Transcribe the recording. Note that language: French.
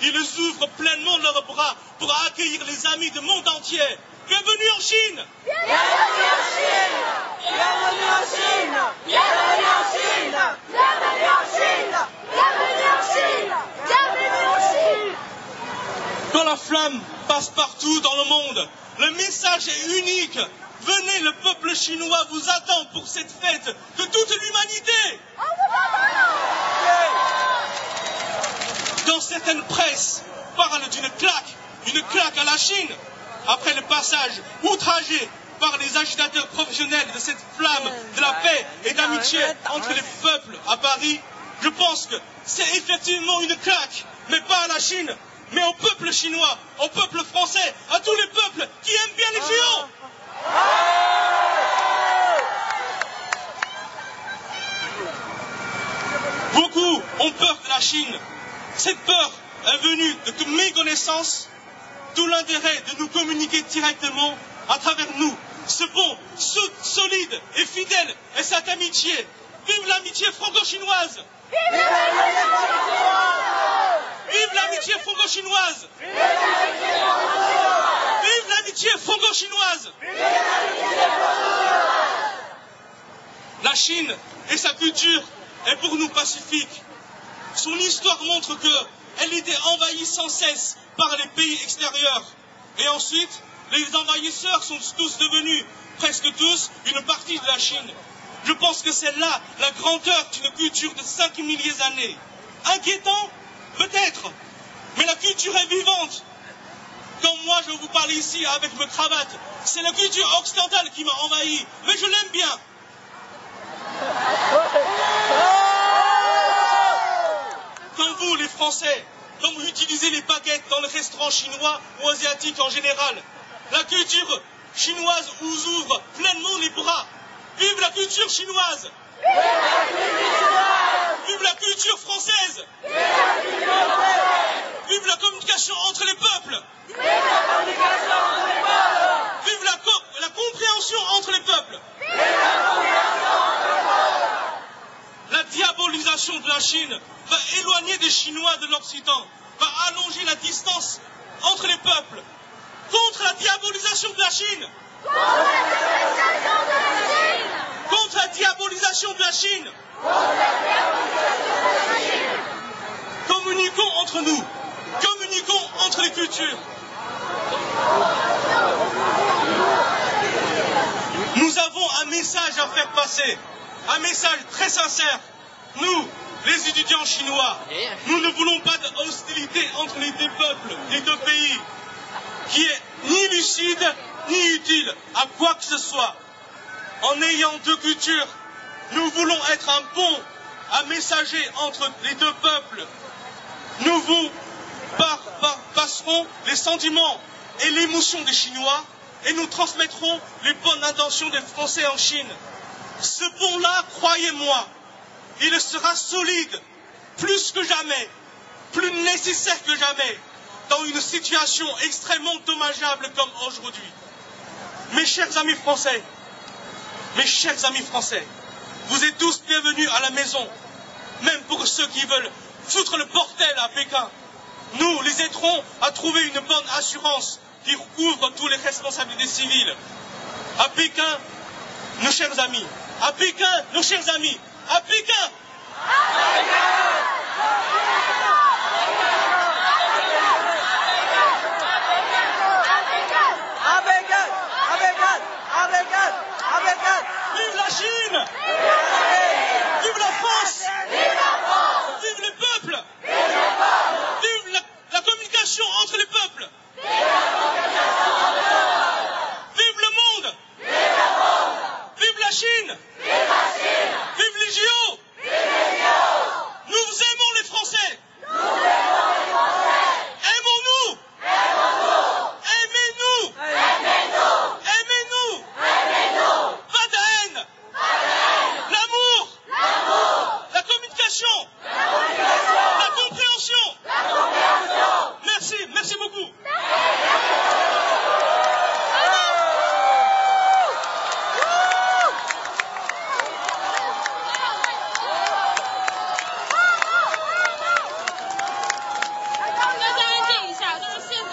Ils ouvrent pleinement leurs bras pour accueillir les amis du monde entier. Bienvenue en Chine! Bienvenue en Chine! Bienvenue en Chine! Bienvenue en Chine! Bienvenue en Chine! Bienvenue en Chine! Bienvenue en Chine! Quand la flamme passe partout dans le monde, le message est unique. Venez, le peuple chinois vous attend pour cette fête de toute l'humanité. Dans certaines presses, parlent d'une claque à la Chine, après le passage outragé par les agitateurs professionnels de cette flamme de la paix et d'amitié entre les peuples à Paris. Je pense que c'est effectivement une claque, mais pas à la Chine, mais au peuple chinois, au peuple français, à tous les peuples qui aiment bien les géants. Beaucoup ont peur de la Chine. Cette peur est venue de mes connaissances, tout l'intérêt de nous communiquer directement à travers nous, ce pont solide et fidèle et cette amitié. Vive l'amitié franco-chinoise! Vive l'amitié franco-chinoise! Vive l'amitié franco-chinoise! La Chine et sa culture est pour nous pacifique. Son histoire montre qu'elle était envahie sans cesse par les pays extérieurs. Et ensuite, les envahisseurs sont tous devenus, presque tous, une partie de la Chine. Je pense que c'est là la grandeur d'une culture de 5 milliers d'années. Inquiétant? Peut-être. Mais la culture est vivante. Quand moi je vous parle ici avec ma cravate, c'est la culture occidentale qui m'a envahi. Mais je l'aime bien. Comme vous, les Français, quand vous utilisez les baguettes dans les restaurants chinois ou asiatiques en général, la culture chinoise vous ouvre pleinement les bras. Vive la culture chinoise! Vive la culture chinoise! Vive la culture française! Vive la culture française! Vive la communication entre les peuples! Vive la communication entre les peuples! Vive la compréhension entre les peuples! Vive la compréhension entre les peuples! La diabolisation de la Chine va éloigner des Chinois de l'Occident, va allonger la distance entre les peuples. Contre la diabolisation de la Chine! Contre la diabolisation de la Chine! Contre la diabolisation de la Chine! Contre la diabolisation de la Chine! Communiquons entre nous, communiquons entre les cultures. Nous avons un message à faire passer, un message très sincère. Nous, les étudiants chinois, nous ne voulons pas de hostilité entre les deux peuples, les deux pays, qui est ni lucide, ni utile à quoi que ce soit. En ayant deux cultures, nous voulons être un pont, un messager entre les deux peuples. Nous vous passerons les sentiments et l'émotion des Chinois et nous transmettrons les bonnes intentions des Français en Chine. Ce pont-là, croyez-moi, il sera solide, plus que jamais, plus nécessaire que jamais, dans une situation extrêmement dommageable comme aujourd'hui. Mes chers amis français, vous êtes tous bienvenus à la maison, même pour ceux qui veulent foutre le bordel à Pékin. Nous les aiderons à trouver une bonne assurance qui recouvre toutes les responsabilités civiles. À Pékin, nos chers amis, à Pékin, nos chers amis, à Pékin! Vive la Chine! Vive la France! Vive les peuples! Vive la communication entre les peuples! Vive le monde! Vive la Chine! Vive les JO! Nous aimons les Français! Aimons-nous! Aimez-nous! Aimez-nous! Pas de haine! L'amour! La communication! La compréhension! Merci beaucoup!